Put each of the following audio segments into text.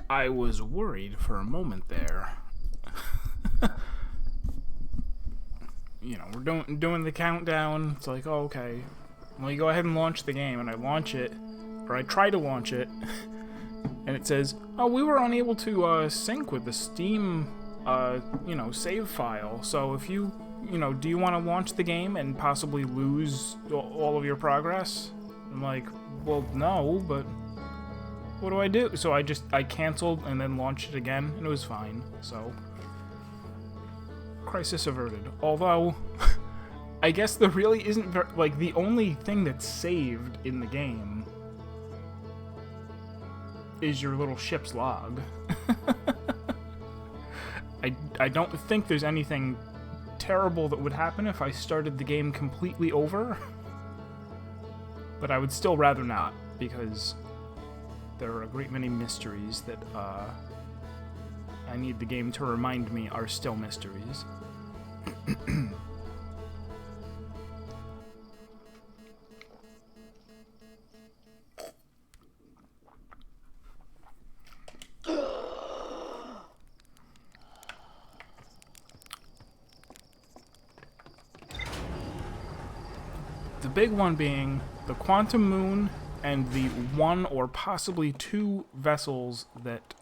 I was worried for a moment there. You know, we're doing the countdown. It's like, oh, okay. Well, you go ahead and launch the game, and I launch it, or I try to launch it, and it says, oh, we were unable to sync with the Steam, save file. So if you, do you want to launch the game and possibly lose all of your progress? I'm like, well, no, but what do I do? So I canceled and then launched it again, and it was fine. So, crisis averted. Although, I guess there really isn't the only thing that's saved in the game is your little ship's log. I don't think there's anything terrible that would happen if I started the game completely over. But I would still rather not, because there are a great many mysteries that I need the game to remind me are still mysteries. The big one being the Quantum Moon and the one or possibly two vessels that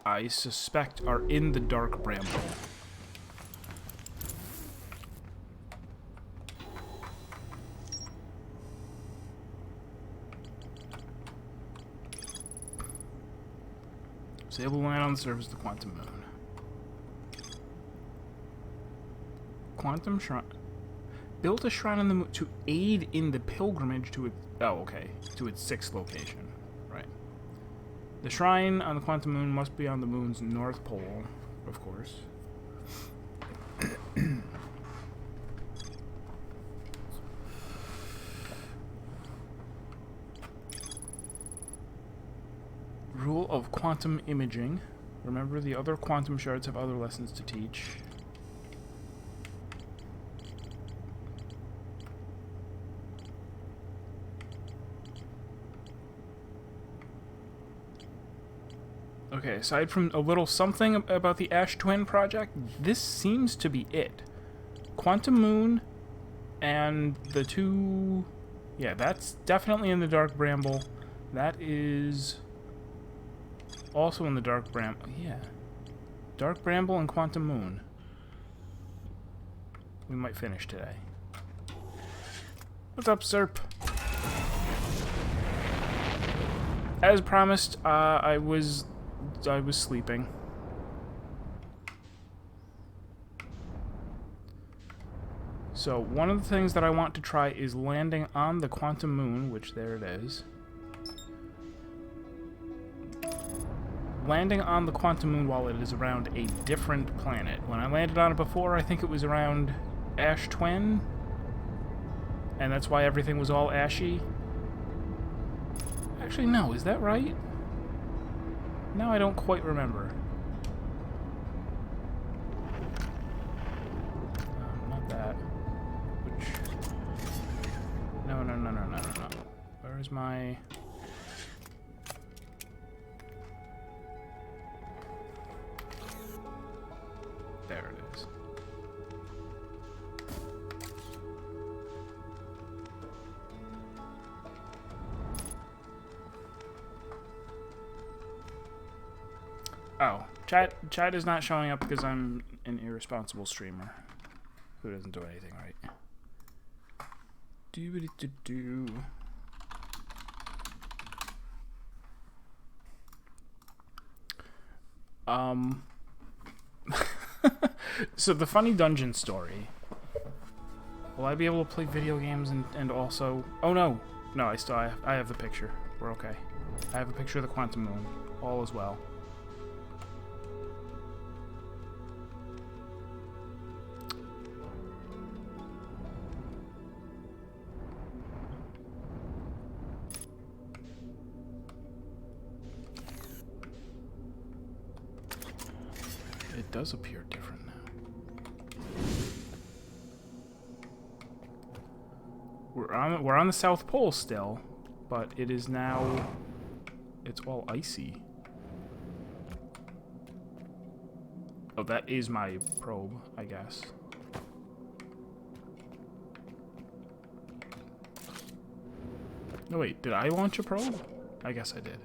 I suspect are in the Dark Bramble. So able to land on the surface of the Quantum Moon. Quantum Shrine. Built a shrine on the moon to aid in the pilgrimage to its... Oh, okay. To its sixth location. Right. The shrine on the Quantum Moon must be on the moon's north pole, of course. Rule of quantum imaging. Remember, the other quantum shards have other lessons to teach. Okay, aside from a little something about the Ash Twin project, this seems to be it. Quantum Moon and the two... Yeah, that's definitely in the Dark Bramble. That is also in the Dark Bramble. Yeah. Dark Bramble and Quantum Moon. We might finish today. What's up, Serp? As promised, I was sleeping. So one of the things that I want to try is landing on the Quantum Moon, which there it is. Landing on the Quantum Moon while it is around a different planet. When I landed on it before, I think it was around Ash Twin, and that's why everything was all ashy. Actually, no, is that right? Now I don't quite remember. Not that. Which... No. Where's my... There it is. Oh, chat is not showing up because I'm an irresponsible streamer who doesn't do anything right. Do. So the funny dungeon story. Will I be able to play video games and also... Oh no! No, I have the picture. We're okay. I have a picture of the Quantum Moon. All is well. It does appear different now. We're on the South Pole still, but it is now... It's all icy. Oh, that is my probe, I guess. No, wait, did I launch a probe? I guess I did.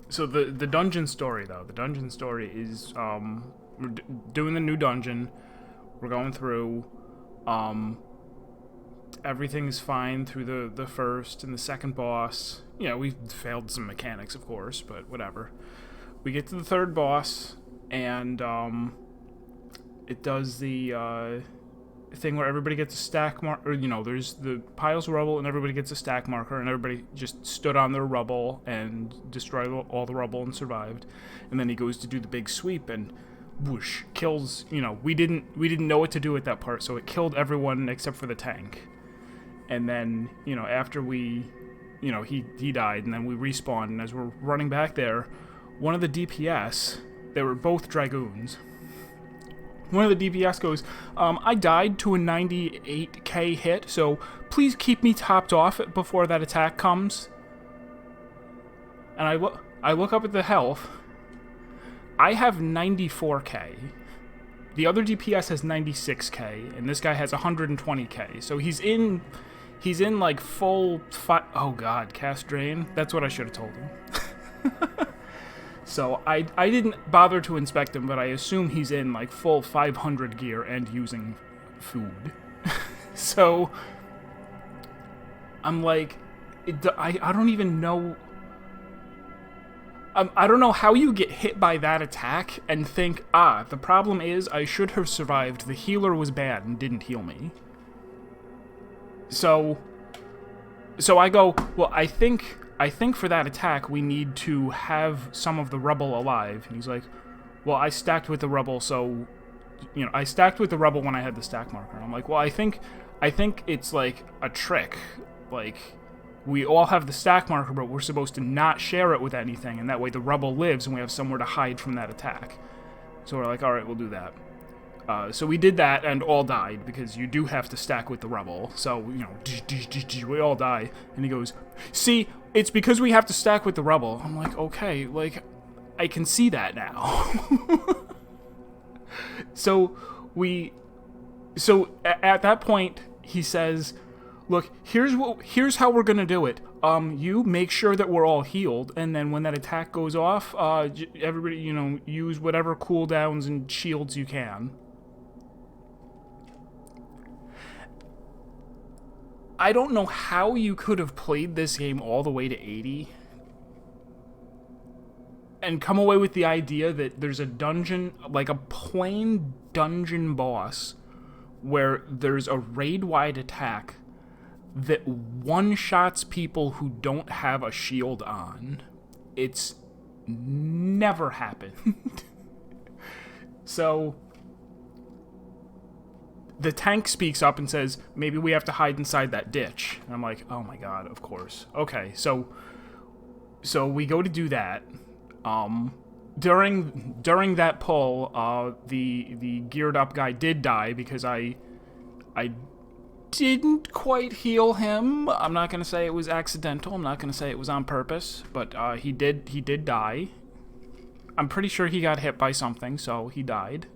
So the dungeon story, though. The dungeon story is, we're doing the new dungeon. We're going through, everything's fine through the first and the second boss. You know, we failed some mechanics, of course, but whatever. We get to the third boss, and, it does the, thing where everybody gets a stack marker, you know, there's the piles of rubble and everybody gets a stack marker, and everybody just stood on their rubble and destroyed all the rubble and survived. And then he goes to do the big sweep and whoosh, kills, you know, we didn't know what to do at that part, so it killed everyone except for the tank. And then, you know, after we, you know, he died, and then we respawned, and as we're running back there, one of the DPS, they were both Dragoons. One of the DPS goes, I died to a 98k hit, so please keep me topped off before that attack comes. And I look up at the health. I have 94k. The other DPS has 96k, and this guy has 120k. So he's in like full oh god, cast drain. That's what I should have told him. So I didn't bother to inspect him, but I assume he's in like full 500 gear and using food. So I'm like, I don't even know. I don't know how you get hit by that attack and think, the problem is I should have survived. The healer was bad and didn't heal me. So I go, well, I think for that attack, we need to have some of the rubble alive. And he's like, well, I stacked with the rubble, so, you know, I stacked with the rubble when I had the stack marker. And I'm like, well, I think it's like a trick. Like, we all have the stack marker, but we're supposed to not share it with anything, and that way the rubble lives and we have somewhere to hide from that attack. So we're like, alright, we'll do that. So we did that and all died, because you do have to stack with the rubble. So, you know, we all die. And he goes, see, it's because we have to stack with the rubble. I'm like, okay, like, I can see that now. So at that point, he says, look, here's how we're gonna do it. You make sure that we're all healed, and then when that attack goes off, everybody, you know, use whatever cooldowns and shields you can. I don't know how you could have played this game all the way to 80 and come away with the idea that there's a dungeon, like a plain dungeon boss, where there's a raid-wide attack that one-shots people who don't have a shield on. It's never happened. So the tank speaks up and says, maybe we have to hide inside that ditch. And I'm like, oh my god, of course. Okay, so we go to do that. During that pull, the geared up guy did die because I didn't quite heal him. I'm not gonna say it was accidental. I'm not gonna say it was on purpose, but he did die. I'm pretty sure he got hit by something, so he died.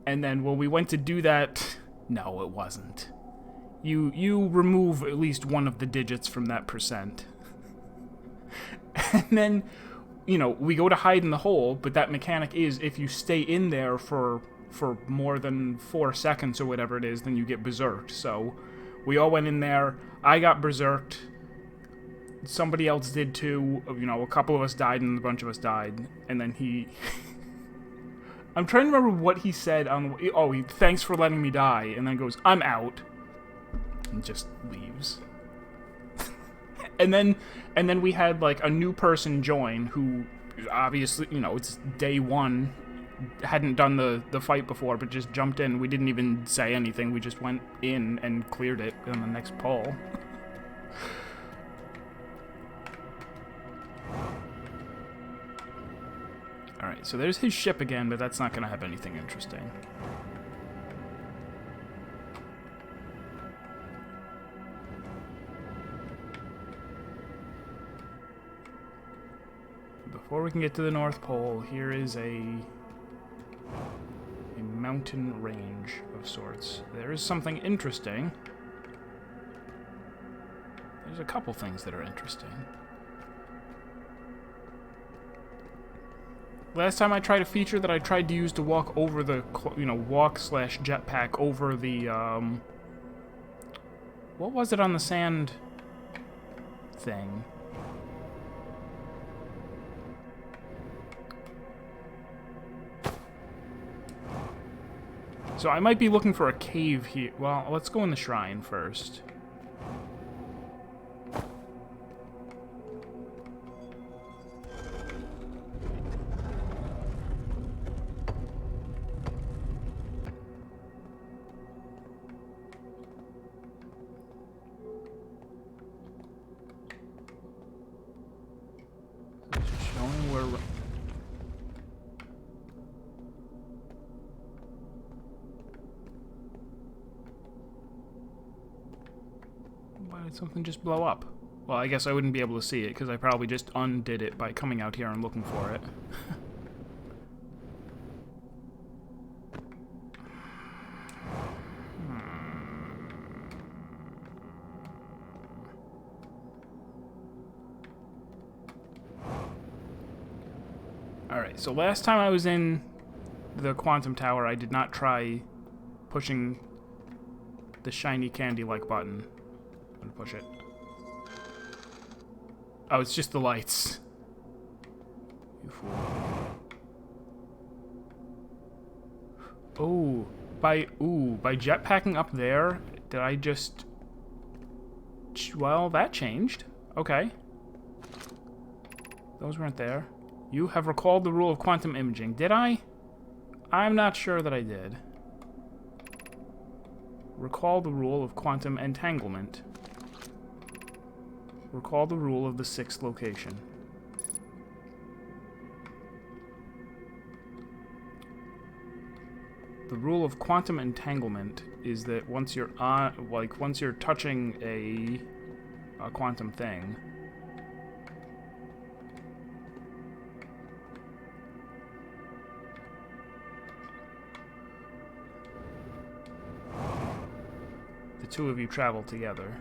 And then when we went to do that, no, it wasn't. You remove at least one of the digits from that percent. And then, you know, we go to hide in the hole, but that mechanic is if you stay in there for more than 4 seconds or whatever it is, then you get berserked. So we all went in there. I got berserked. Somebody else did too. You know, a couple of us died and a bunch of us died. And then he... I'm trying to remember what he said on... Oh, thanks for letting me die. And then goes, I'm out. And just leaves. And then we had, like, a new person join who, obviously, you know, it's day one, hadn't done the fight before, but just jumped in. We didn't even say anything. We just went in and cleared it in the next pull. Alright, so there's his ship again, but that's not going to have anything interesting. before we can get to the North Pole, here is a mountain range of sorts. There is something interesting. There's a couple things that are interesting. Last time I tried a feature that I tried to use to walk over the, walk/jetpack over the, what was it on the sand thing? So I might be looking for a cave here. Well, let's go in the shrine first. Showing where... Why did something just blow up? Well, I guess I wouldn't be able to see it, because I probably just undid it by coming out here and looking for it. Alright, so last time I was in the Quantum Tower, I did not try pushing the shiny candy-like button. I'm gonna push it. Oh, it's just the lights. You fool. By jetpacking up there, did I just... Well, that changed. Okay. Those weren't there. You have recalled the rule of quantum imaging. Did I? I'm not sure that I did. Recall the rule of quantum entanglement. Recall the rule of the 6th location. The rule of quantum entanglement is that once you're once you're touching a quantum thing, the two of you travel together.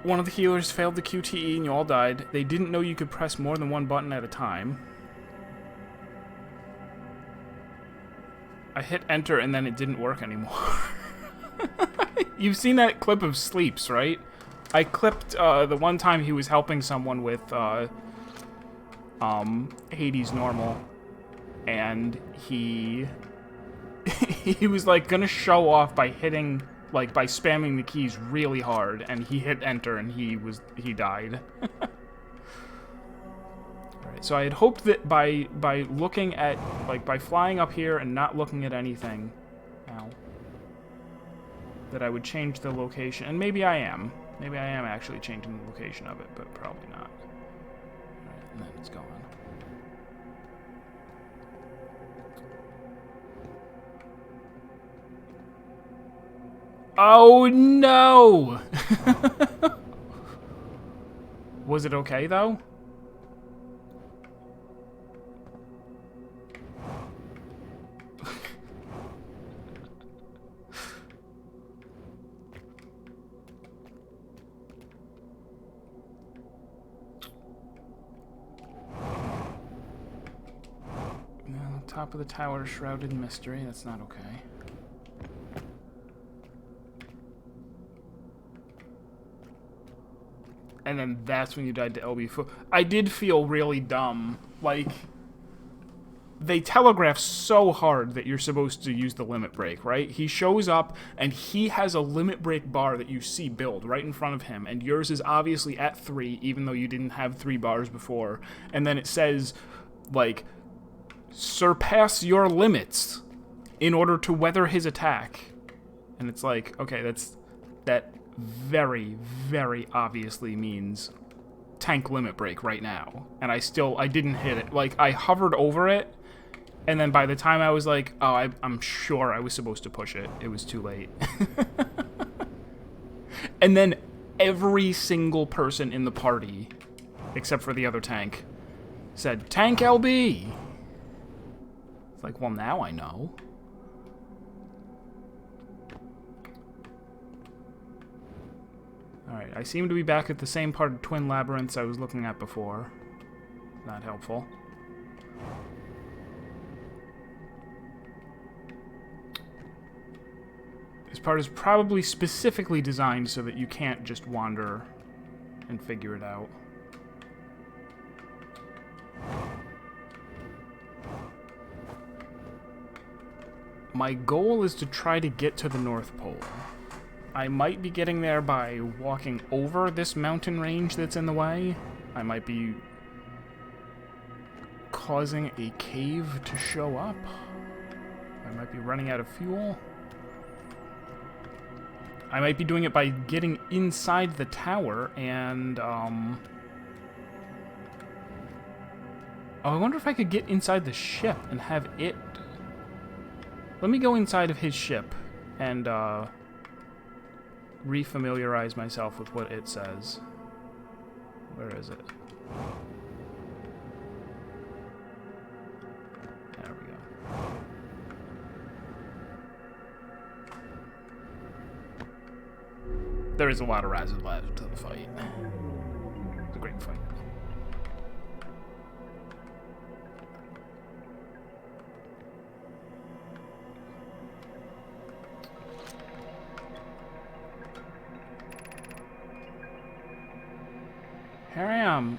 One of the healers failed the QTE and you all died. They didn't know you could press more than one button at a time. I hit enter and then it didn't work anymore. You've seen that clip of Sleeps, right? I clipped the one time he was helping someone with Hades normal, and he he was like gonna show off by hitting, like by spamming the keys really hard, and he hit enter and he died. Alright, so I had hoped that by looking at, like, by flying up here and not looking at anything, ow, that I would change the location, and maybe I am. Maybe I am actually changing the location of it, but probably not. Alright, and then it's gone. Oh no! Was it okay though? No, top of the tower, shrouded in mystery. That's not okay. And then that's when you died to LB4. I did feel really dumb. Like, they telegraph so hard that you're supposed to use the limit break, right? He shows up, and he has a limit break bar that you see build right in front of him, and yours is obviously at 3, even though you didn't have 3 bars before. And then it says, like, surpass your limits in order to weather his attack. And it's like, okay, that very, very obviously means tank limit break right now, and I didn't hit it. Like, I hovered over it, and then by the time I was like, oh, I'm sure I was supposed to push it, it was too late. And then every single person in the party, except for the other tank, said, "Tank LB!" It's like, well, now I know. Alright, I seem to be back at the same part of Twin Labyrinths I was looking at before. Not helpful. This part is probably specifically designed so that you can't just wander and figure it out. My goal is to try to get to the North Pole. I might be getting there by walking over this mountain range that's in the way. I might be causing a cave to show up. I might be running out of fuel. I might be doing it by getting inside the tower and, Oh, I wonder if I could get inside the ship and have it... Let me go inside of his ship and, refamiliarize myself with what it says. Where is it? There we go. There is a lot of Razzle left to the fight. It's a great fight. Here I am.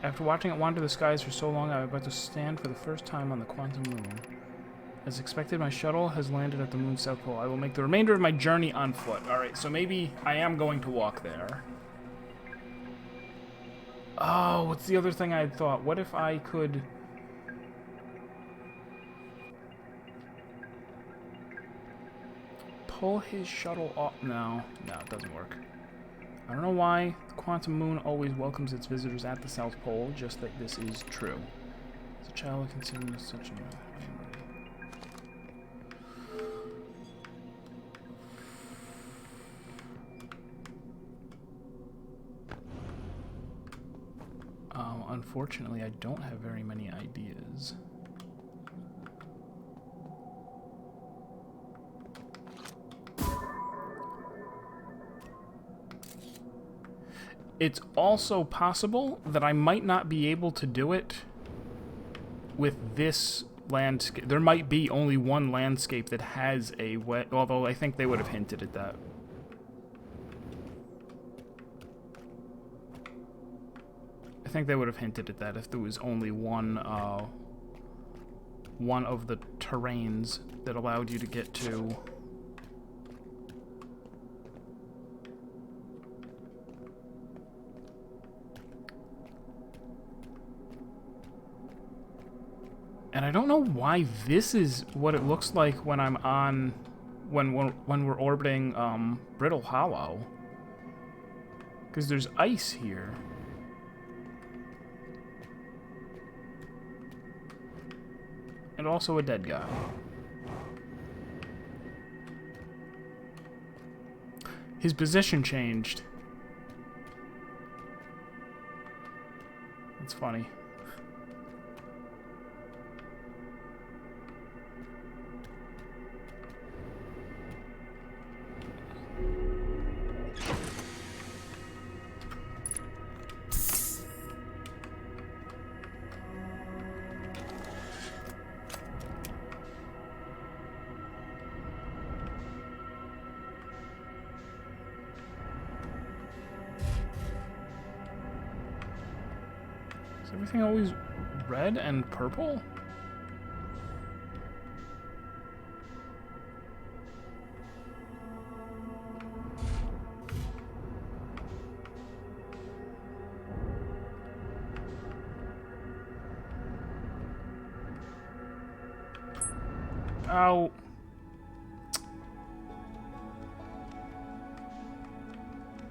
After watching it wander the skies for so long, I'm about to stand for the first time on the Quantum Moon. As expected, my shuttle has landed at the moon's south pole. I will make the remainder of my journey on foot. Alright, so maybe I am going to walk there. Oh, what's the other thing I had thought? What if I could... pull his shuttle off? No, it doesn't work. I don't know why the Quantum Moon always welcomes its visitors at the South Pole, just that this is true. As a child, I consider this such a... Unfortunately, I don't have very many ideas. It's also possible that I might not be able to do it with this landscape. There might be only one landscape that has a way, although I think they would have hinted at that. I think they would have hinted at that if there was only one of the terrains that allowed you to get to... And I don't know why this is what it looks like when I'm on... when we're orbiting, Brittle Hollow. Because there's ice here. And also a dead guy. His position changed. It's funny. Everything always red and purple? Oh.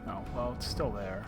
Oh, well, it's still there.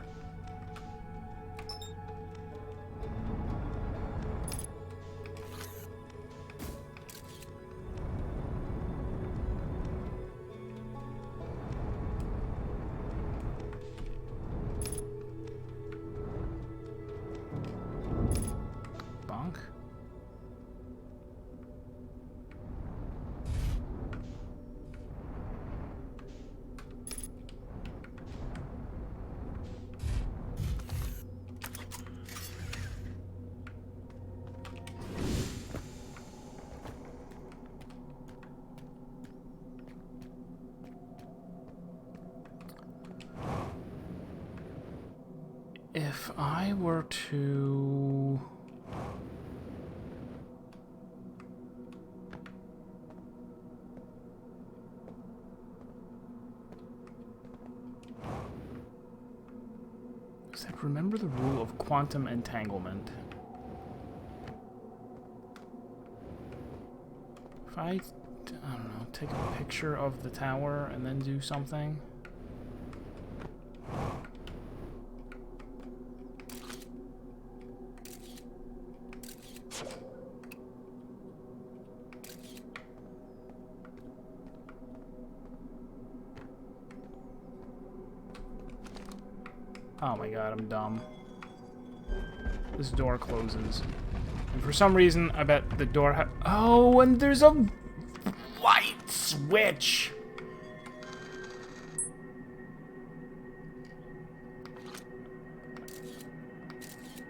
If I were to... Except remember the rule of quantum entanglement. If I don't know, take a picture of the tower and then do something. Oh my god, I'm dumb. This door closes. And for some reason, I bet the door oh, and there's a light switch!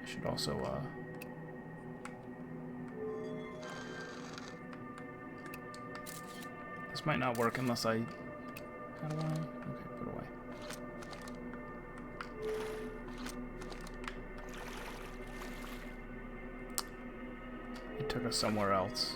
I should also, This might not work unless I... How do I... Okay, put away. It took us somewhere else.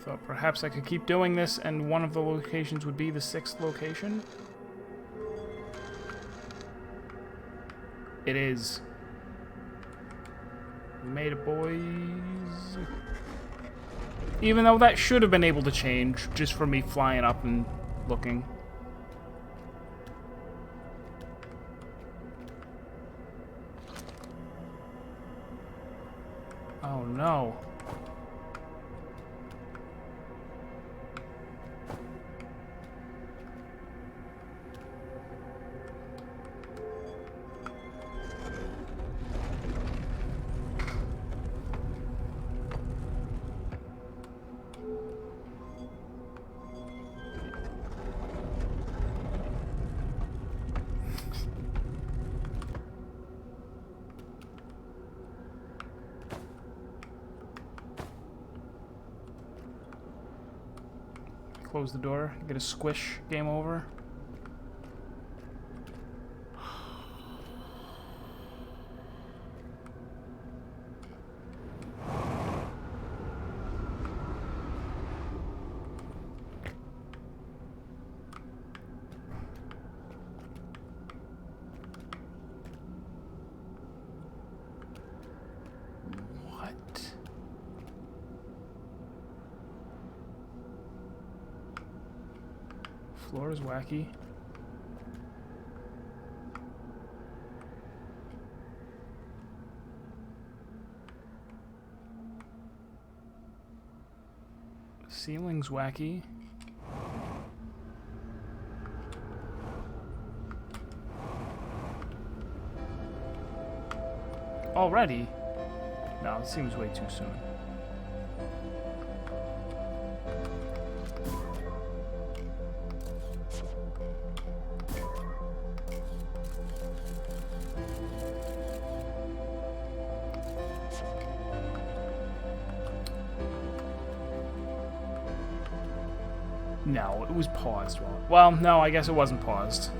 Thought perhaps I could keep doing this and one of the locations would be the 6th location. It is. We made it, boys. Even though that should have been able to change just from me flying up and looking. Oh no. Close the door, get a squish, game over. Floor is wacky. Ceiling's wacky. Already? No, it seems way too soon. No, it was paused. Well, no, I guess it wasn't paused.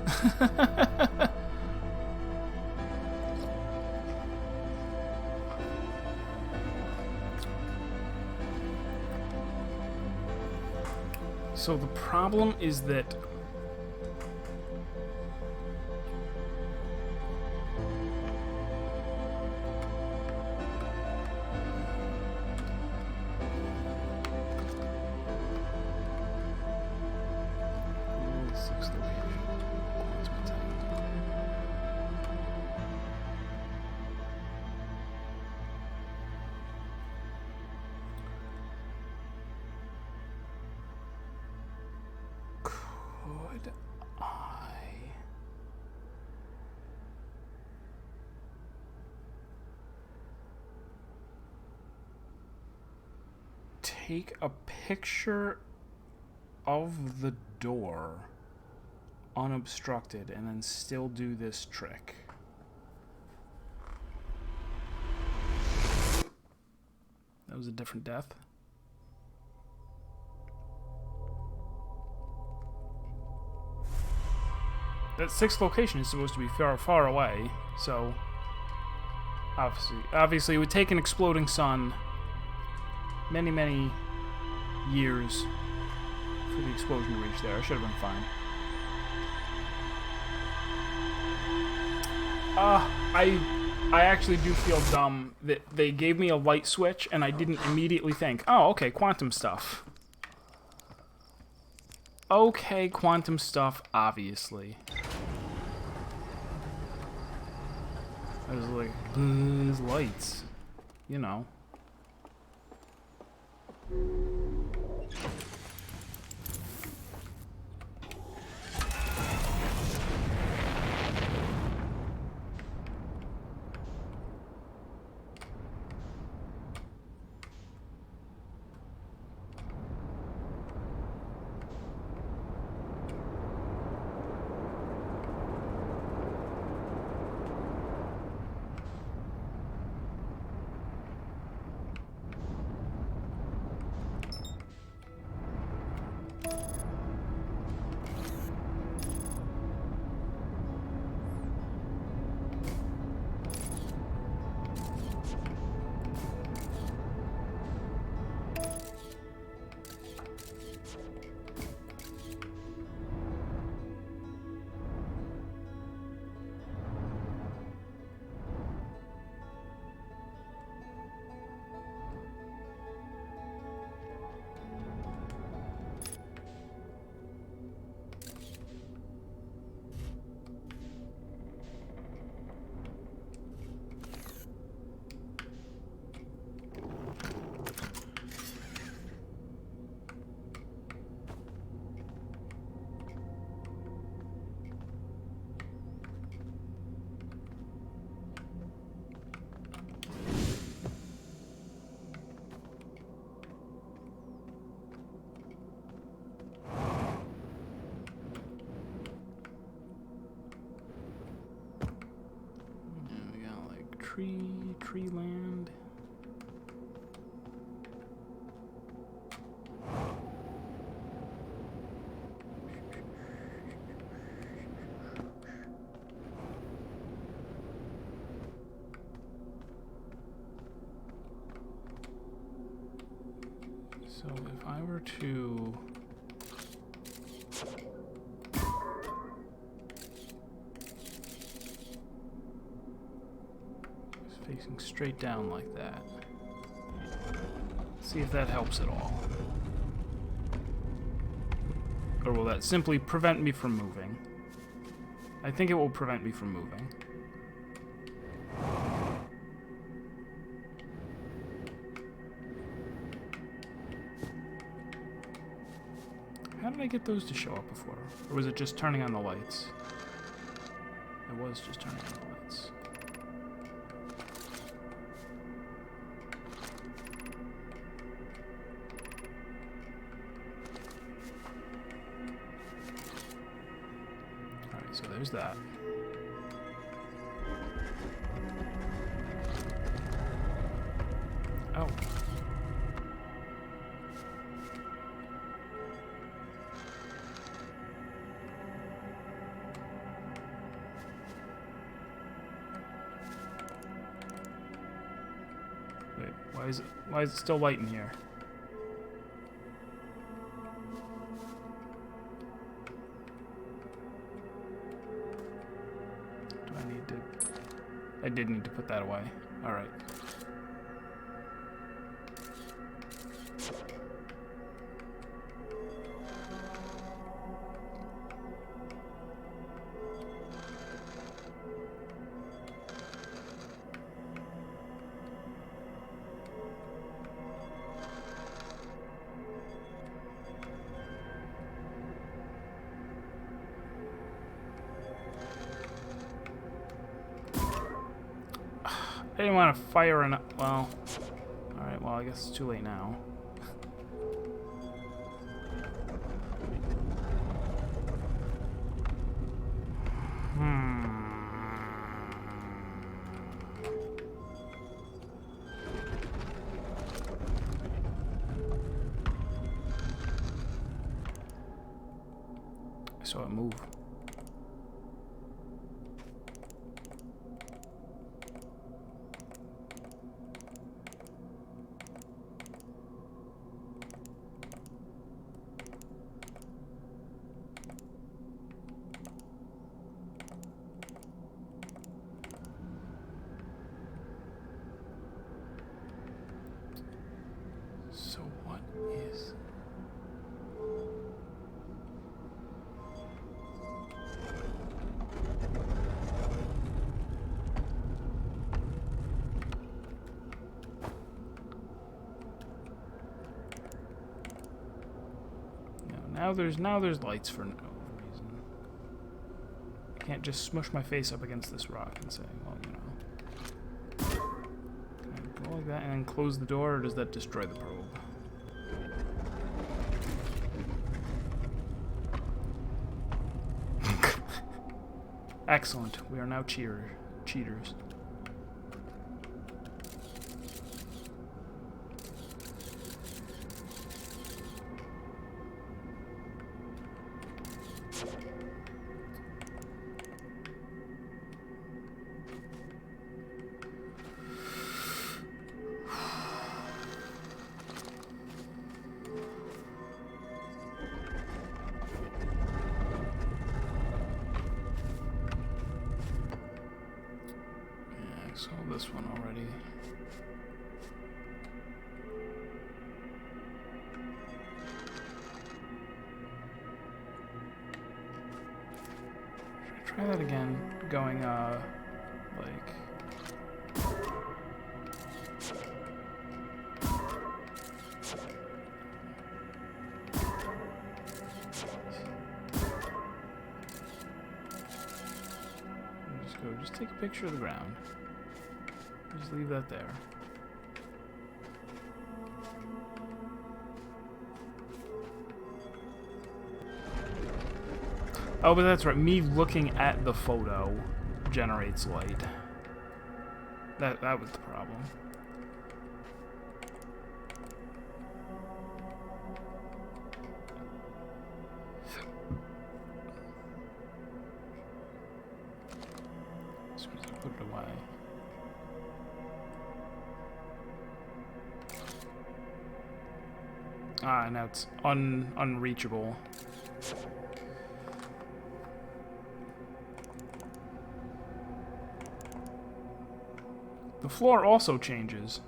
So the problem is that take a picture of the door unobstructed and then still do this trick. That was a different death. That sixth location is supposed to be far, far away, so obviously it would take an exploding sun many, many years for the explosion to reach there. I should have been fine. I actually do feel dumb that they gave me a light switch and I didn't immediately think, oh, okay, quantum stuff. Okay, quantum stuff, obviously. I was like, buzz lights, you know. Tree land. So if I were to facing straight down like that. See if that helps at all. Or will that simply prevent me from moving? I think it will prevent me from moving. How did I get those to show up before? Or was it just turning on the lights? It was just turning on the lights. So there's that. Oh. Wait, why is it still light in here? I did need to put that away. All right. I didn't want to fire an... Well... Alright, well, I guess it's too late now. saw it move. So what is... Now there's lights for no reason. I can't just smush my face up against this rock and say, well, you know. Can I go like that and then close the door, or does that destroy the probe? Excellent. We are now cheaters. Saw this one already. Should I try that again? Going, like... Just take a picture of the ground. Just leave that there. Oh, but that's right. Me looking at the photo generates light. That was the problem. As soon as I put it away. Ah, now it's unreachable. The floor also changes.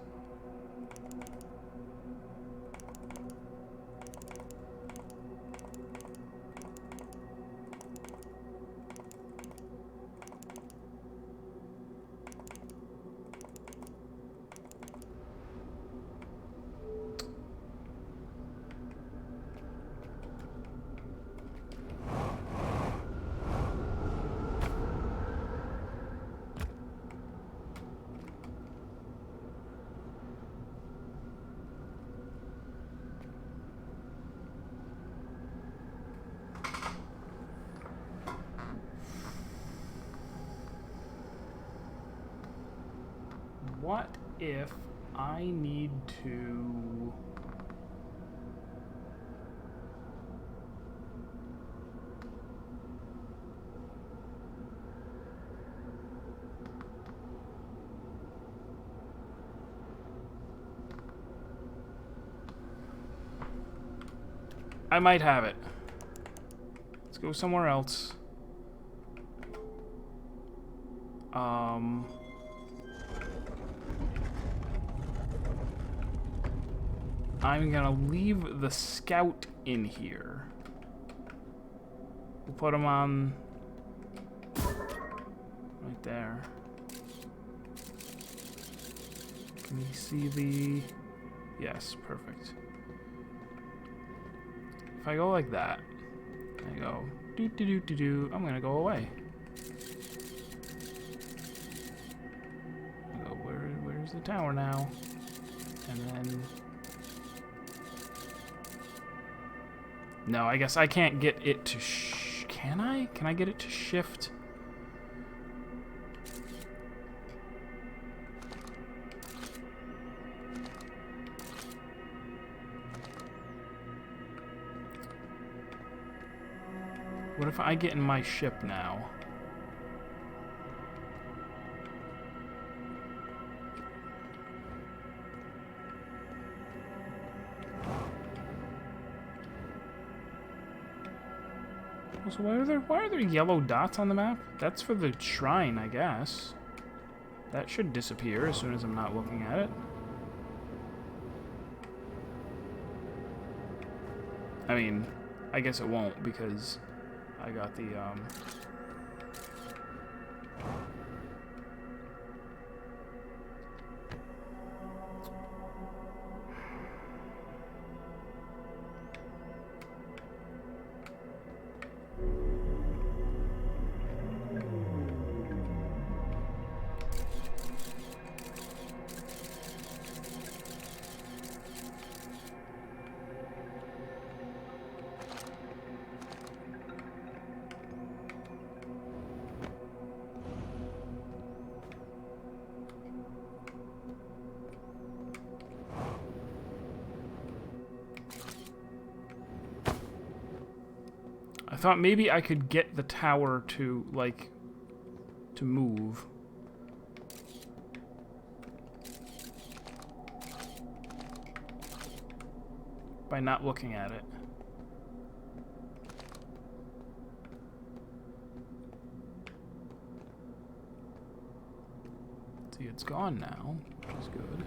What if I need to... I might have it. Let's go somewhere else. I'm gonna leave the scout in here. We'll put him on right there. Can you see the... Yes, perfect. If I go like that, I go do, I'm gonna go away. I go, where's the tower now? And then... No, I guess I can't get it to can I? Can I get it to shift? What if I get in my ship now? So why are there yellow dots on the map? That's for the shrine, I guess. That should disappear as soon as I'm not looking at it. I mean, I guess it won't because I got the, I thought maybe I could get the tower to, like, to move. By not looking at it. See, it's gone now, which is good.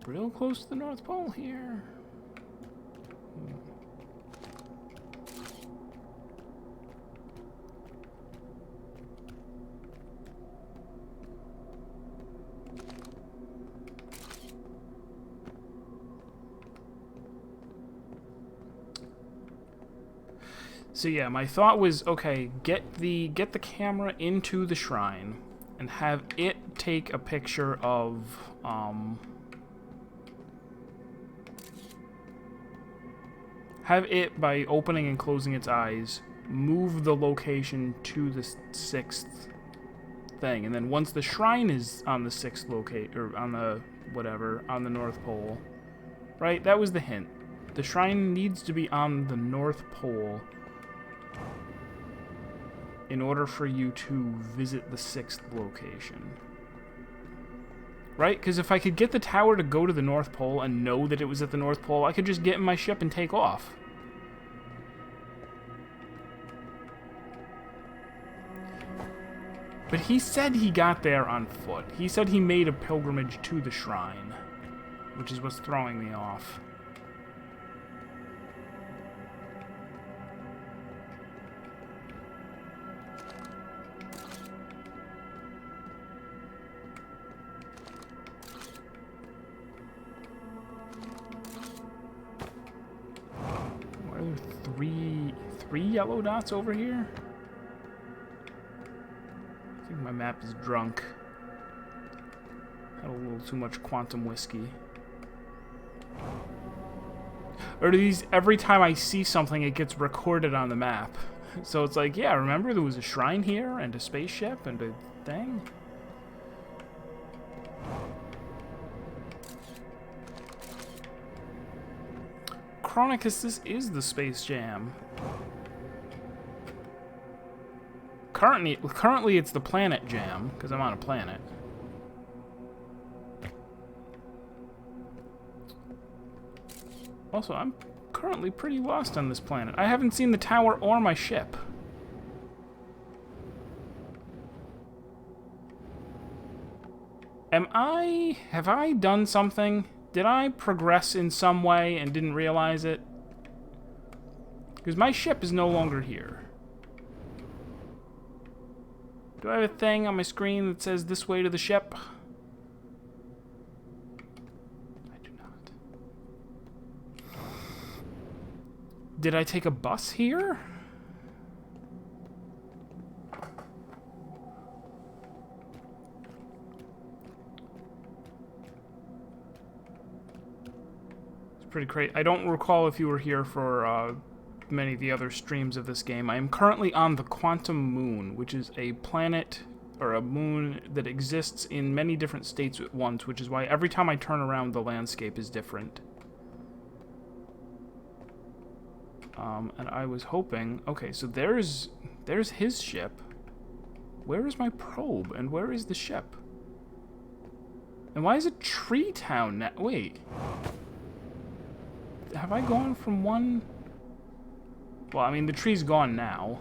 Real close to the North Pole here. So yeah, my thought was, okay, get the camera into the shrine and have it take a picture of have it, by opening and closing its eyes, move the location to the 6th thing. And then once the shrine is on the 6th locate, or on the, whatever, on the North Pole, right? That was the hint. The shrine needs to be on the North Pole in order for you to visit the 6th location. Right? Because if I could get the tower to go to the North Pole and know that it was at the North Pole, I could just get in my ship and take off. But he said he got there on foot. He said he made a pilgrimage to the shrine, which is what's throwing me off. Why are there three yellow dots over here? I think my map is drunk. Had a little too much quantum whiskey. Or do these, every time I see something, it gets recorded on the map? So it's like, yeah, remember there was a shrine here, and a spaceship, and a thing? Chronicus, this is the Space Jam. Currently it's the Planet Jam, because I'm on a planet. Also, I'm currently pretty lost on this planet. I haven't seen the tower or my ship. Have I done something? Did I progress in some way and didn't realize it? Because my ship is no longer here. Do I have a thing on my screen that says this way to the ship? I do not. Did I take a bus here? pretty crazy. I don't recall if you were here for many of the other streams of this game. I am currently on the Quantum Moon, which is a planet or a moon that exists in many different states at once, which is why every time I turn around, the landscape is different. And I was hoping... Okay, so there's his ship. Where is my probe? And where is the ship? And why is it Tree Town now? Wait. Have I gone from one... Well, I mean, the tree's gone now.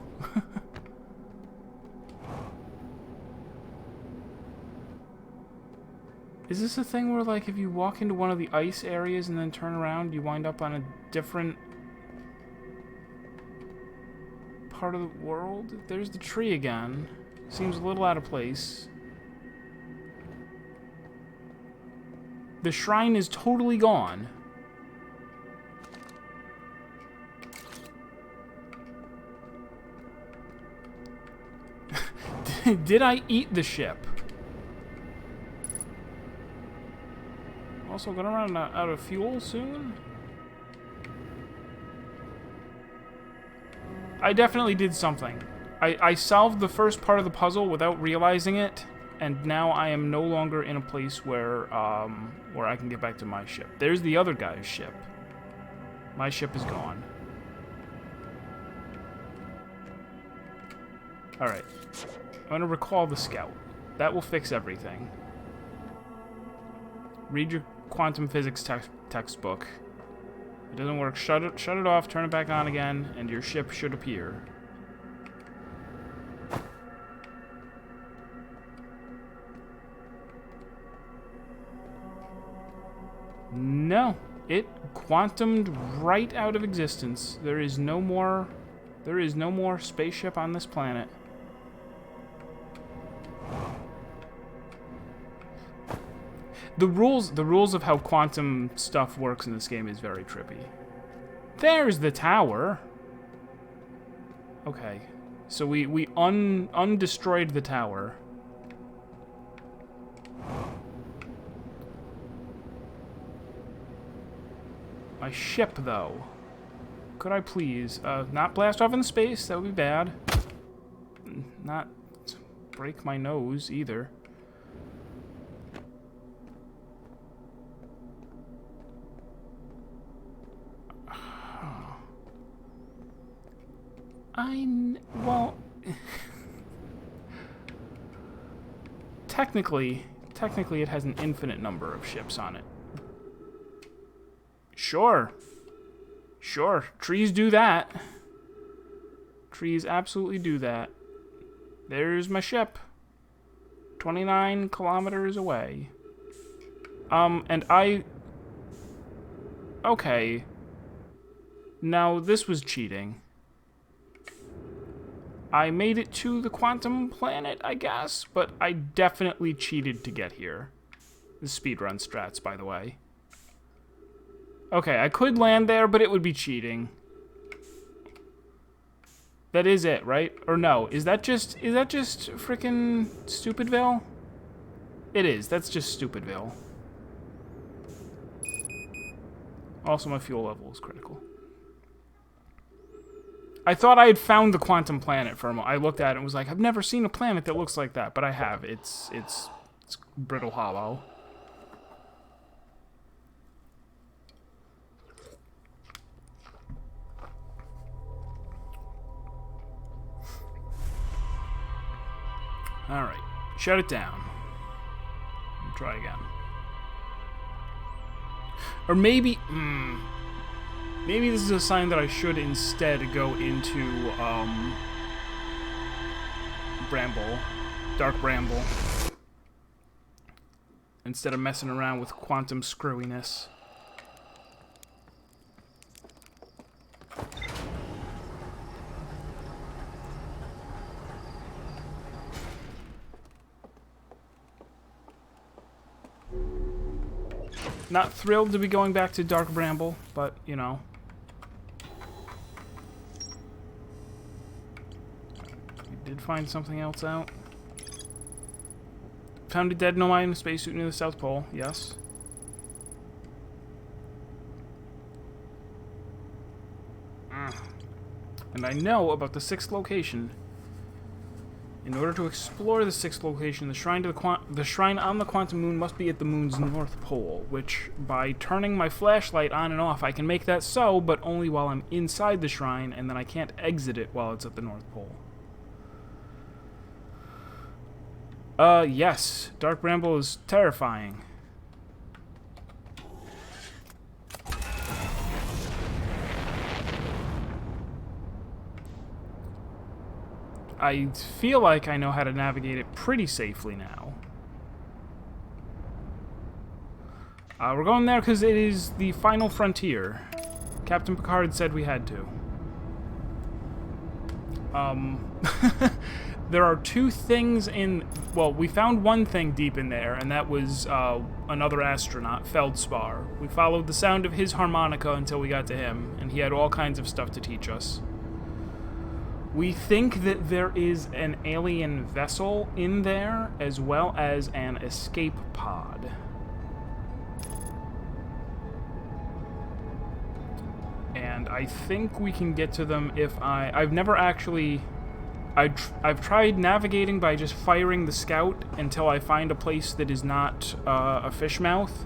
Is this a thing where, like, if you walk into one of the ice areas and then turn around, you wind up on a different part of the world? There's the tree again. Seems a little out of place. The shrine is totally gone. Did I eat the ship? Also gonna run out of fuel soon? I definitely did something. I solved the first part of the puzzle without realizing it, and now I am no longer in a place where I can get back to my ship. There's the other guy's ship. My ship is gone. Alright. I'm gonna recall the scout. That will fix everything. Read your quantum physics textbook. If it doesn't work, shut it off, turn it back on again, and your ship should appear. No, it quantumed right out of existence. There is no more spaceship on this planet. The rules of how quantum stuff works in this game is very trippy. There's the tower. Okay. So we undestroyed the tower. My ship, though. Could I please not blast off in space? That would be bad. Not break my nose, either. Well... Technically it has an infinite number of ships on it. Sure. Sure. Trees do that. Trees absolutely do that. There's my ship. 29 kilometers away. And I... Okay. Now, this was cheating. I made it to the quantum planet, I guess, but I definitely cheated to get here. The speedrun strats, by the way. Okay, I could land there, but it would be cheating. That is it, right? Or no, is that just frickin' Stupidville? It is, that's just Stupidville. Also, my fuel level is critical. I thought I had found the quantum planet for a moment. I looked at it and was like, I've never seen a planet that looks like that, but I have. It's Brittle Hollow. Alright. Shut it down. Try again. Or maybe... Maybe this is a sign that I should instead go into, Bramble. Dark Bramble. Instead of messing around with quantum screwiness. Not thrilled to be going back to Dark Bramble, but, you know. We did find something else out. Found a dead nomad in a spacesuit near the South Pole, yes. And I know about the 6th location. In order to explore the 6th location, the shrine on the Quantum Moon must be at the moon's north pole, which, by turning my flashlight on and off, I can make that so, but only while I'm inside the shrine, and then I can't exit it while it's at the north pole. Yes. Dark Bramble is terrifying. I feel like I know how to navigate it pretty safely now. We're going there because it is the final frontier. Captain Picard said we had to. There are 2 things in... Well, we found one thing deep in there, and that was another astronaut, Feldspar. We followed the sound of his harmonica until we got to him, and he had all kinds of stuff to teach us. We think that there is an alien vessel in there, as well as an escape pod. And I think we can get to them if I've never actually... I've tried navigating by just firing the scout until I find a place that is not a fish mouth.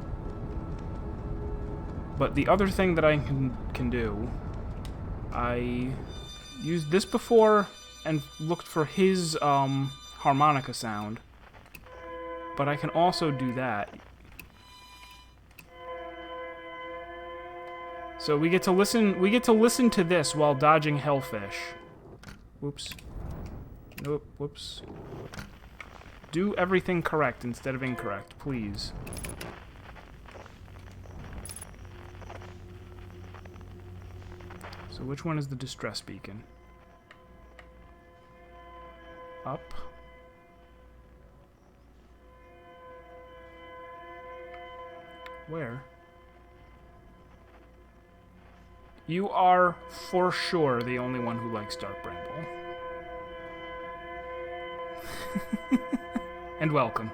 But the other thing that I can do... I used this before and looked for his harmonica sound. But I can also do that. So we get to listen to this while dodging hellfish. Whoops. Nope, whoops. Do everything correct instead of incorrect, please. So which one is the distress beacon? Up. Where? You are, for sure, the only one who likes Dark Bramble. And welcome.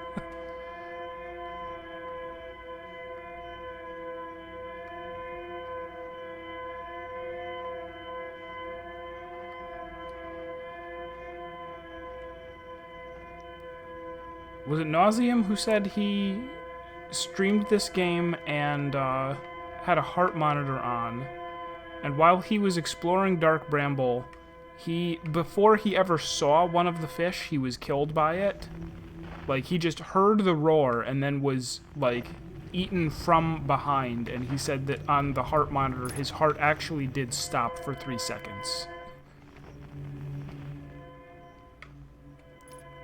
Was it Nauseum who said he streamed this game and had a heart monitor on, and while he was exploring Dark Bramble, before he ever saw one of the fish, he was killed by it? Like, he just heard the roar and then was, like, eaten from behind, and he said that on the heart monitor, his heart actually did stop for 3 seconds.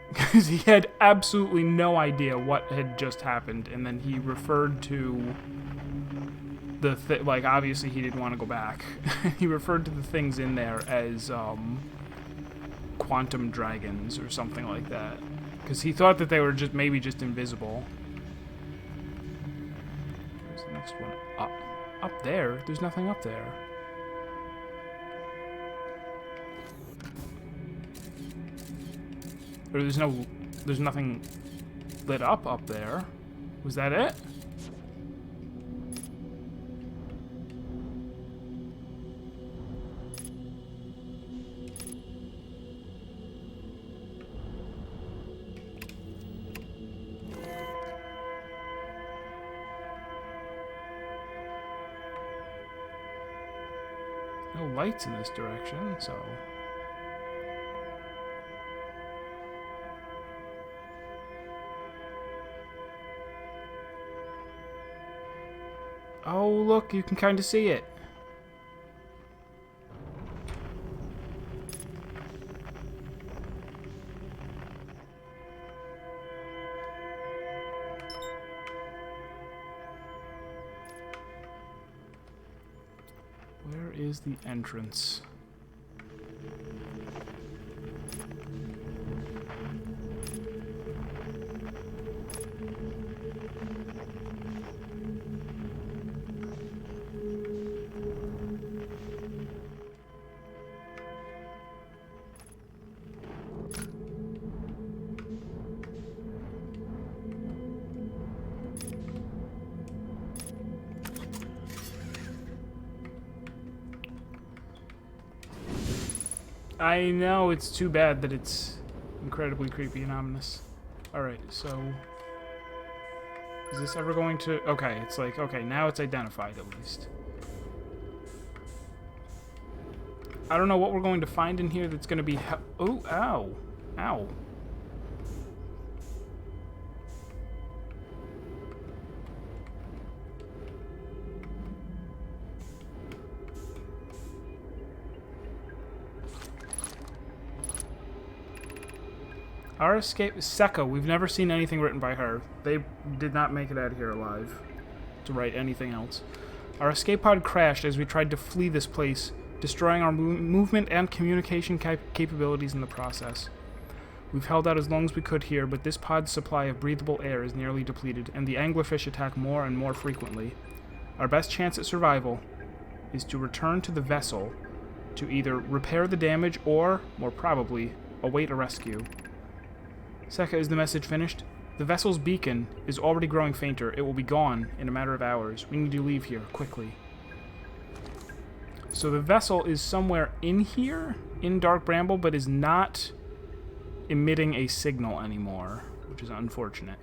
Because he had absolutely no idea what had just happened, and then he referred to like, obviously he didn't want to go back. He referred to the things in there as, quantum dragons or something like that. Because he thought that they were maybe just invisible. Where's the next one? Up there? There's nothing up there. Or there's nothing lit up there. Was that it? No lights in this direction, so... Oh, look, you can kind of see it. Where is the entrance? I know it's too bad that it's incredibly creepy and ominous. Alright, so... Is this ever going to... Okay, it's like, okay, now it's identified at least. I don't know what we're going to find in here that's going to be... Oh, ow. Ow. Our escape is Seka. We've never seen anything written by her. They did not make it out of here alive to write anything else. Our escape pod crashed as we tried to flee this place, destroying our movement and communication capabilities in the process. We've held out as long as we could here, but this pod's supply of breathable air is nearly depleted, and the anglerfish attack more and more frequently. Our best chance at survival is to return to the vessel to either repair the damage or, more probably, await a rescue. Seka, is the message finished? The vessel's beacon is already growing fainter. It will be gone in a matter of hours. We need to leave here, quickly. So the vessel is somewhere in here, in Dark Bramble, but is not emitting a signal anymore, which is unfortunate.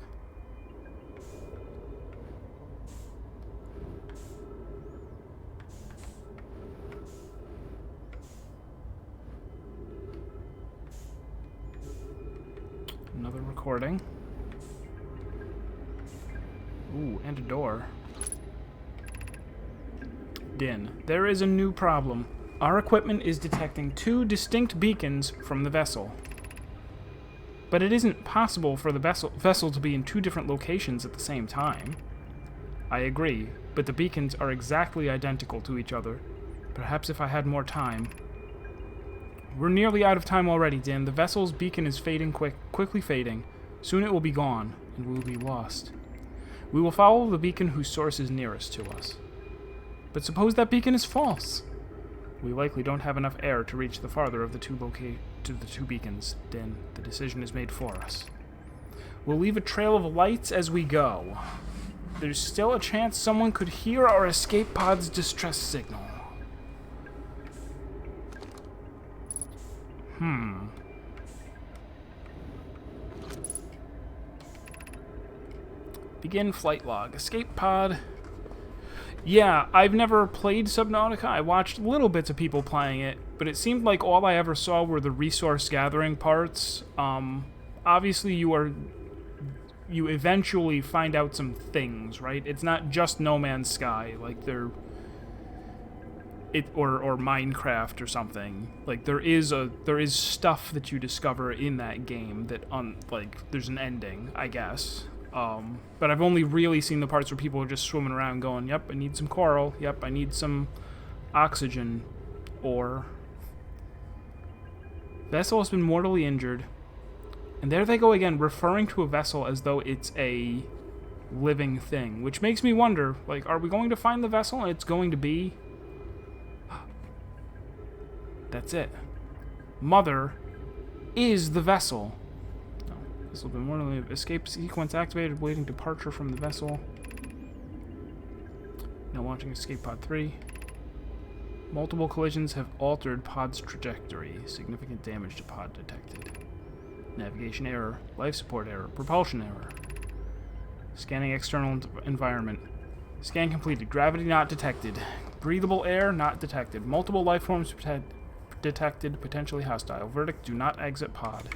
Another recording. Ooh, and a door. Din. There is a new problem. Our equipment is detecting 2 distinct beacons from the vessel. But it isn't possible for the vessel to be in 2 different locations at the same time. I agree, but the beacons are exactly identical to each other. Perhaps if I had more time... We're nearly out of time already, Din. The vessel's beacon is fading quickly fading. Soon it will be gone, and we will be lost. We will follow the beacon whose source is nearest to us. But suppose that beacon is false? We likely don't have enough air to reach the farther of the two beacons, Din. The decision is made for us. We'll leave a trail of lights as we go. There's still a chance someone could hear our escape pod's distress signal. Begin flight log. Escape pod. Yeah, I've never played Subnautica. I watched little bits of people playing it, but it seemed like all I ever saw were the resource gathering parts. Obviously you eventually find out some things, right? It's not just No Man's Sky, like or Minecraft or something. Like there is stuff that you discover in that game that there's an ending, I guess. But I've only really seen the parts where people are just swimming around going, yep, I need some coral, yep, I need some oxygen, or... Vessel has been mortally injured. And there they go again, referring to a vessel as though it's a living thing, which makes me wonder, like, are we going to find the vessel and it's going to be... That's it. Mother is the vessel. This will be mortally escape sequence activated, waiting departure from the vessel. Now launching escape pod 3. Multiple collisions have altered pod's trajectory. Significant damage to pod detected. Navigation error, life support error, propulsion error. Scanning external environment. Scan completed. Gravity not detected. Breathable air not detected. Multiple life forms detected, potentially hostile. Verdict: do not exit pod.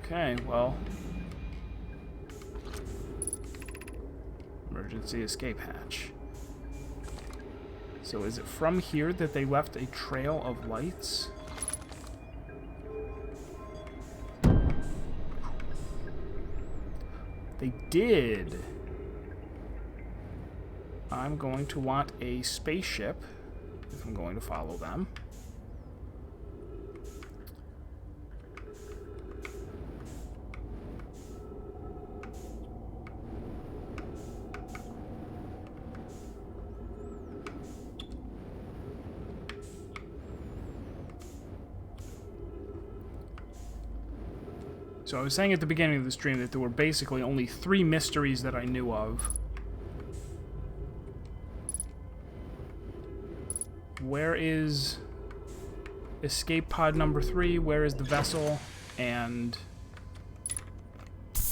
Okay, well... Emergency escape hatch. So is it from here that they left a trail of lights? They did. I'm going to want a spaceship if I'm going to follow them. So I was saying at the beginning of the stream that there were basically only 3 mysteries that I knew of. Where is escape pod number 3? Where is the vessel? And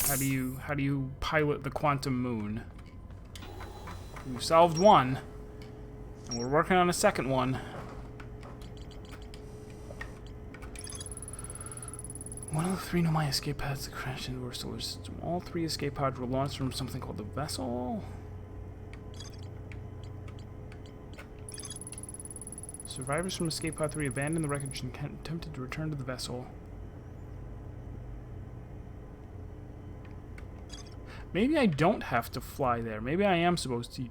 how do you pilot the quantum moon? We've solved one, and we're working on a second one. One of the 3 Nomai escape pods that crashed into our solar system. All 3 escape pods were launched from something called the vessel. Survivors from escape pod 3 abandoned the wreckage and attempted to return to the vessel. Maybe I don't have to fly there. Maybe I am supposed to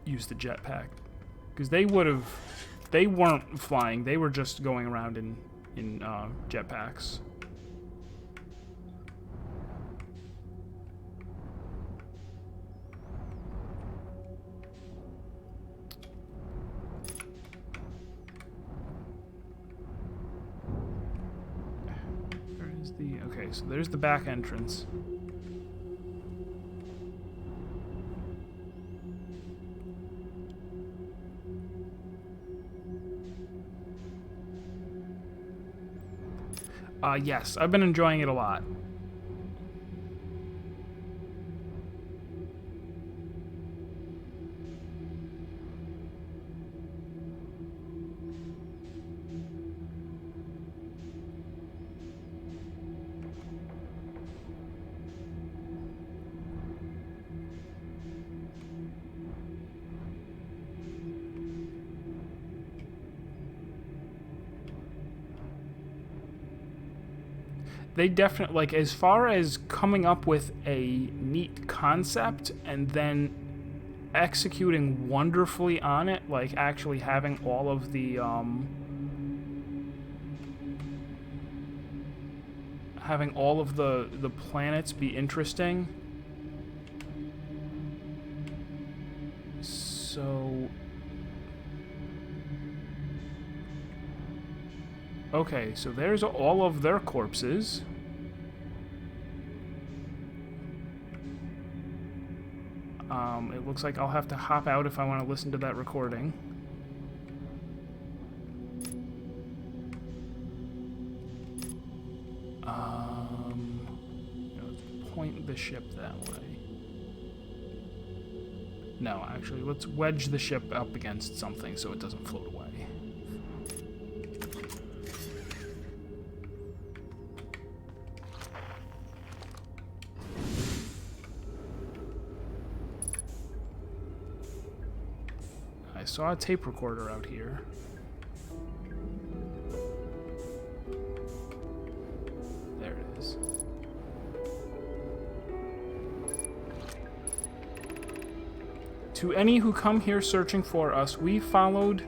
use the jetpack. Because they weren't flying. They were just going around in jetpacks. Okay, so there's the back entrance. Yes, I've been enjoying it a lot. They definitely, like, as far as coming up with a neat concept and then executing wonderfully on it, like actually having all of the planets be interesting. So okay, so there's all of their corpses. It looks like I'll have to hop out if I want to listen to that recording. Let's point the ship that way. No, actually, let's wedge the ship up against something so it doesn't float away. I saw a tape recorder out here. There it is. To any who come here searching for us, we followed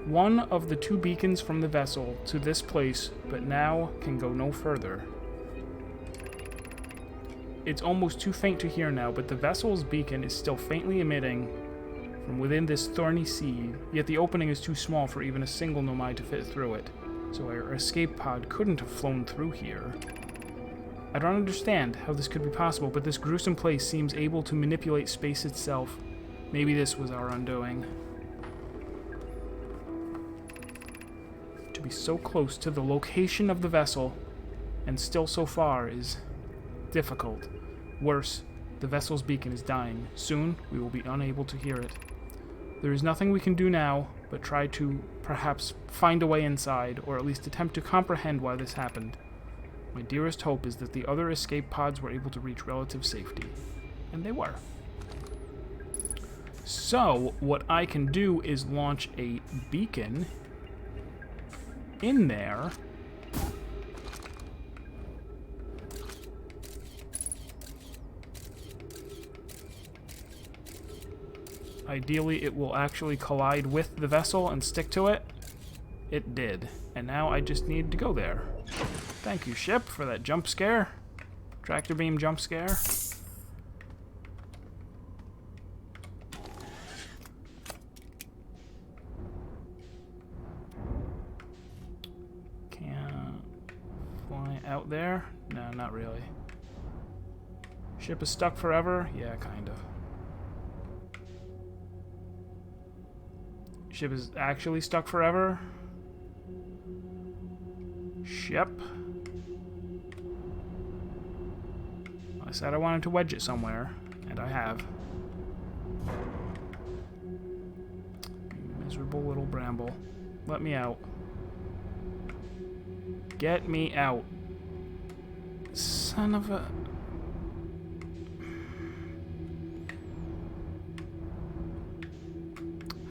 one of the 2 beacons from the vessel to this place, but now can go no further. It's almost too faint to hear now, but the vessel's beacon is still faintly emitting from within this thorny sea, yet the opening is too small for even a single Nomai to fit through it, so our escape pod couldn't have flown through here. I don't understand how this could be possible, but this gruesome place seems able to manipulate space itself. Maybe this was our undoing. To be so close to the location of the vessel, and still so far, is difficult. Worse, the vessel's beacon is dying. Soon, we will be unable to hear it. There is nothing we can do now, but try to, perhaps, find a way inside, or at least attempt to comprehend why this happened. My dearest hope is that the other escape pods were able to reach relative safety. And they were. So, what I can do is launch a beacon in there. Ideally, it will actually collide with the vessel and stick to it. It did. And now I just need to go there. Thank you, ship, for that jump scare. Tractor beam jump scare. Can't fly I out there? No, not really. Ship is stuck forever? Yeah, kind of. Ship is actually stuck forever? Ship. I said I wanted to wedge it somewhere, and I have. Miserable little bramble. Let me out. Get me out. Son of a...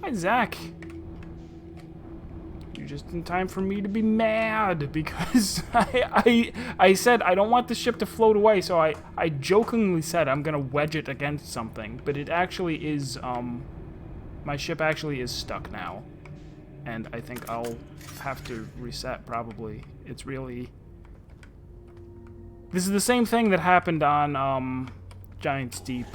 Hi, Zach. You're just in time for me to be mad because I said I don't want the ship to float away, so I jokingly said I'm gonna wedge it against something, but it actually is, my ship actually is stuck now. And I think I'll have to reset, probably. It's really... This is the same thing that happened on, Giant's Deep.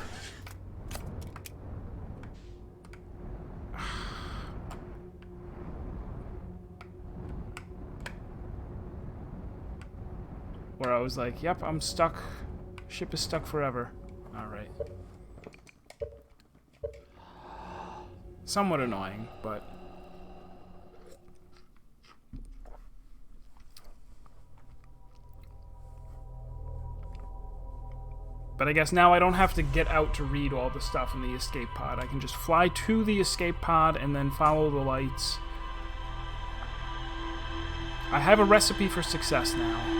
Where I was like, yep, I'm stuck. Ship is stuck forever. Alright. Somewhat annoying, but... But I guess now I don't have to get out to read all the stuff in the escape pod. I can just fly to the escape pod and then follow the lights. I have a recipe for success now.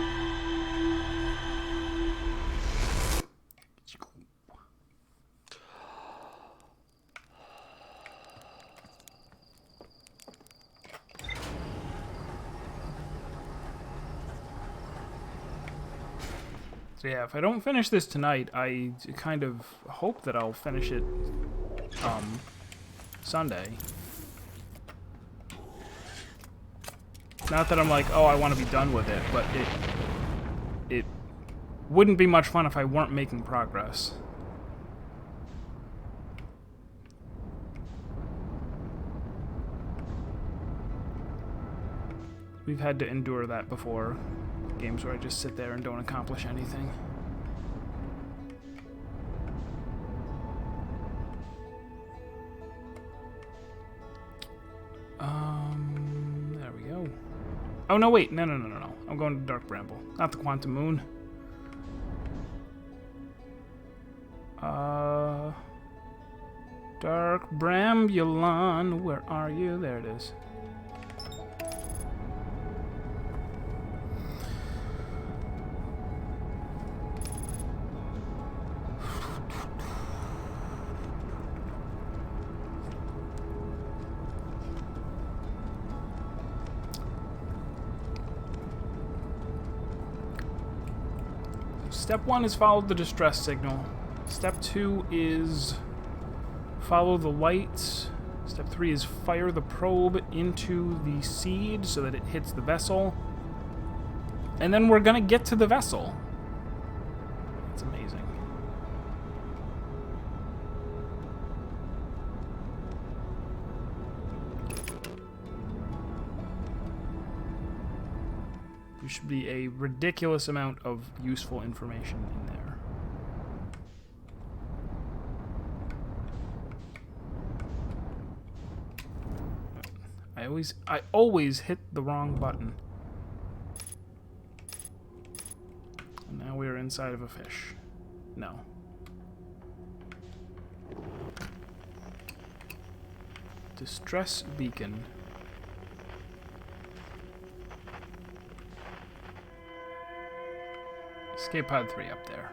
So yeah, if I don't finish this tonight, I kind of hope that I'll finish it, Sunday. Not that I'm like, oh, I want to be done with it, but it wouldn't be much fun if I weren't making progress. We've had to endure that before. Games where I just sit there and don't accomplish anything. There we go. Oh, no, wait. No. I'm going to Dark Bramble, not the Quantum Moon. Dark Brambulon, where are you? There it is. Step 1 is follow the distress signal. Step 2 is follow the lights. Step 3 is fire the probe into the seed so that it hits the vessel. And then we're gonna get to the vessel. It's amazing. There should be a ridiculous amount of useful information in there. I always hit the wrong button. And now we're inside of a fish. No. Distress beacon. Escape pod 3 up there.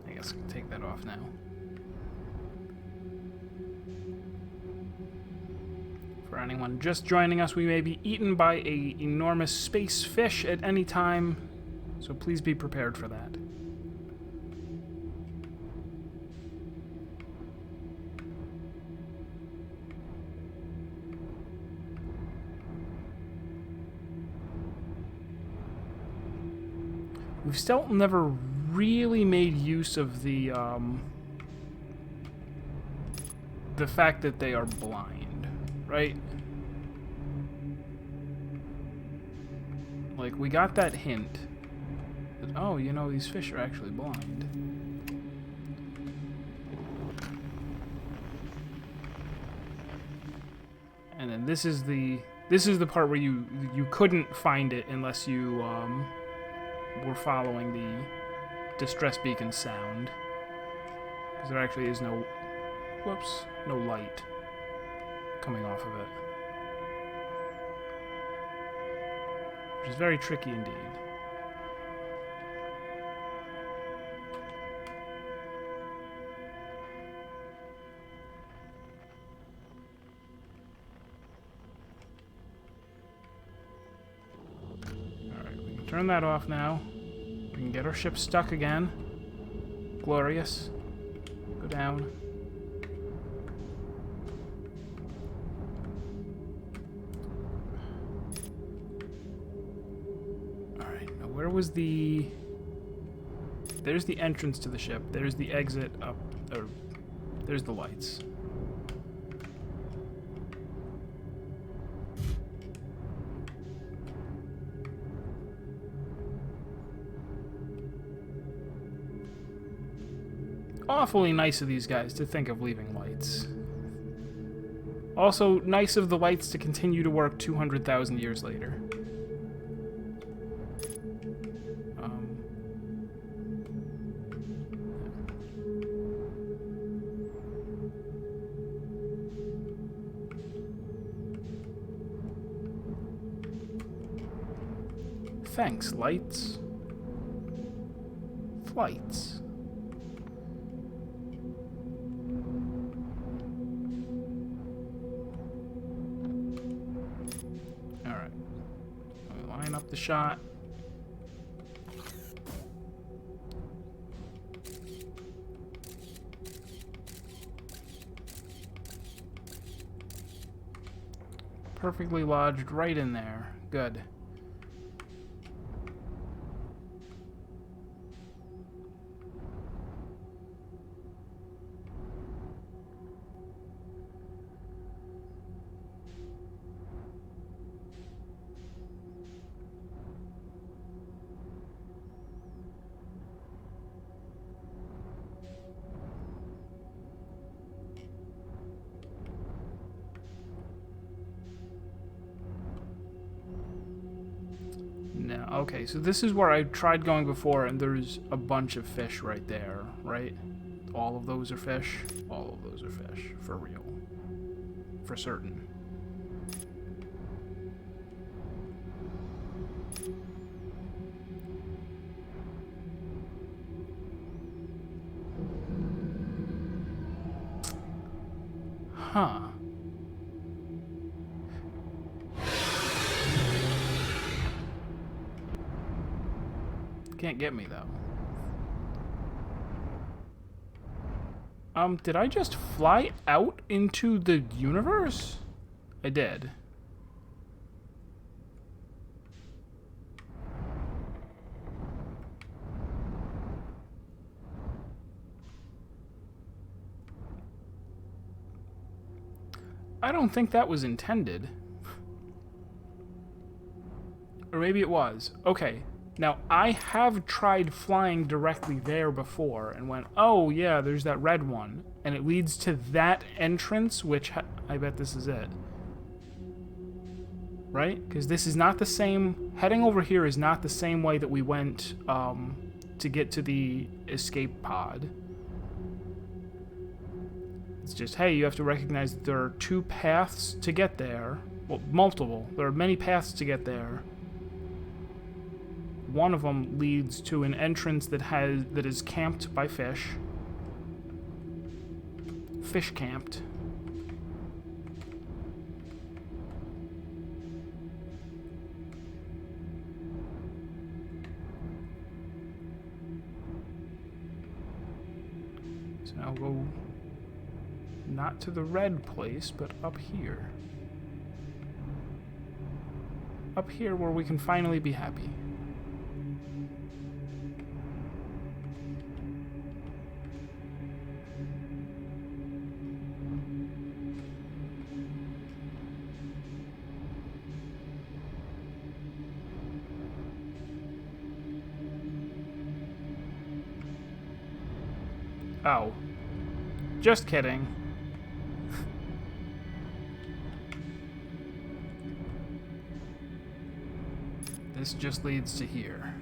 I guess I can take that off now. For anyone just joining us, we may be eaten by an enormous space fish at any time, so please be prepared for that. We've still never really made use of the fact that they are blind, right? Like, we got that hint that, oh, you know, these fish are actually blind. And then this is the part where you couldn't find it unless you were following the distress beacon sound, because there actually is no light coming off of it, which is very tricky indeed. Turn that off now. We can get our ship stuck again. Glorious. Go down. Alright, now where was the... There's the entrance to the ship. There's the exit up... Or, there's the lights. Awfully nice of these guys to think of leaving lights. Also, nice of the lights to continue to work 200,000 years later. Thanks, lights. Flights. Up the shot. Perfectly lodged right in there. Good. Okay, so this is where I tried going before, and there's a bunch of fish right there, right? All of those are fish? All of those are fish. For real. For certain. Huh. Can't get me, though. Did I just fly out into the universe? I did. I don't think that was intended. Or maybe it was. Okay. Now, I have tried flying directly there before and went, oh, yeah, there's that red one. And it leads to that entrance, which I bet this is it. Right? Because this is not the same... Heading over here is not the same way that we went to get to the escape pod. It's just, hey, you have to recognize that there are two paths to get there. Well, multiple. There are many paths to get there. One of them leads to an entrance that is camped by fish. Fish camped. So now we'll go not to the red place, but up here. Up here where we can finally be happy. Oh. Just kidding. This just leads to here.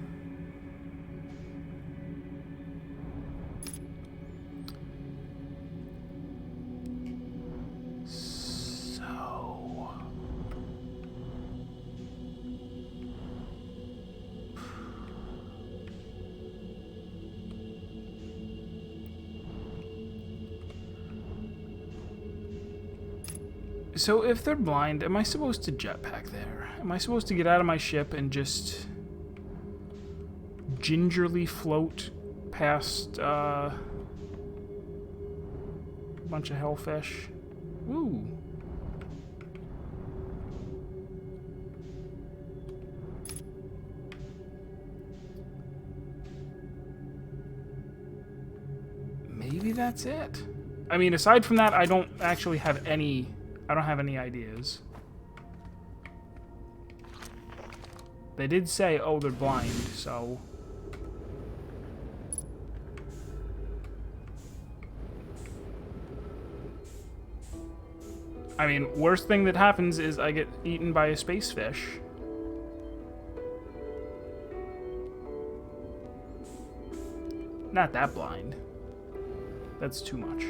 So if they're blind, am I supposed to jetpack there? Am I supposed to get out of my ship and just gingerly float past a bunch of hellfish? Woo. Maybe that's it. I mean, aside from that, I don't actually have any... I don't have any ideas. They did say, oh, they're blind, so... I mean, worst thing that happens is I get eaten by a space fish. Not that blind. That's too much.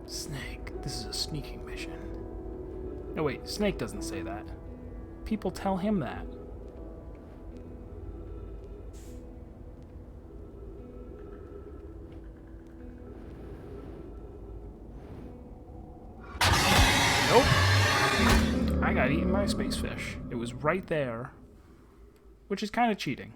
Snake, this is a sneaking mission. No, wait, Snake doesn't say that. People tell him that. Nope. I got eaten by a space fish. It was right there. Which is kind of cheating.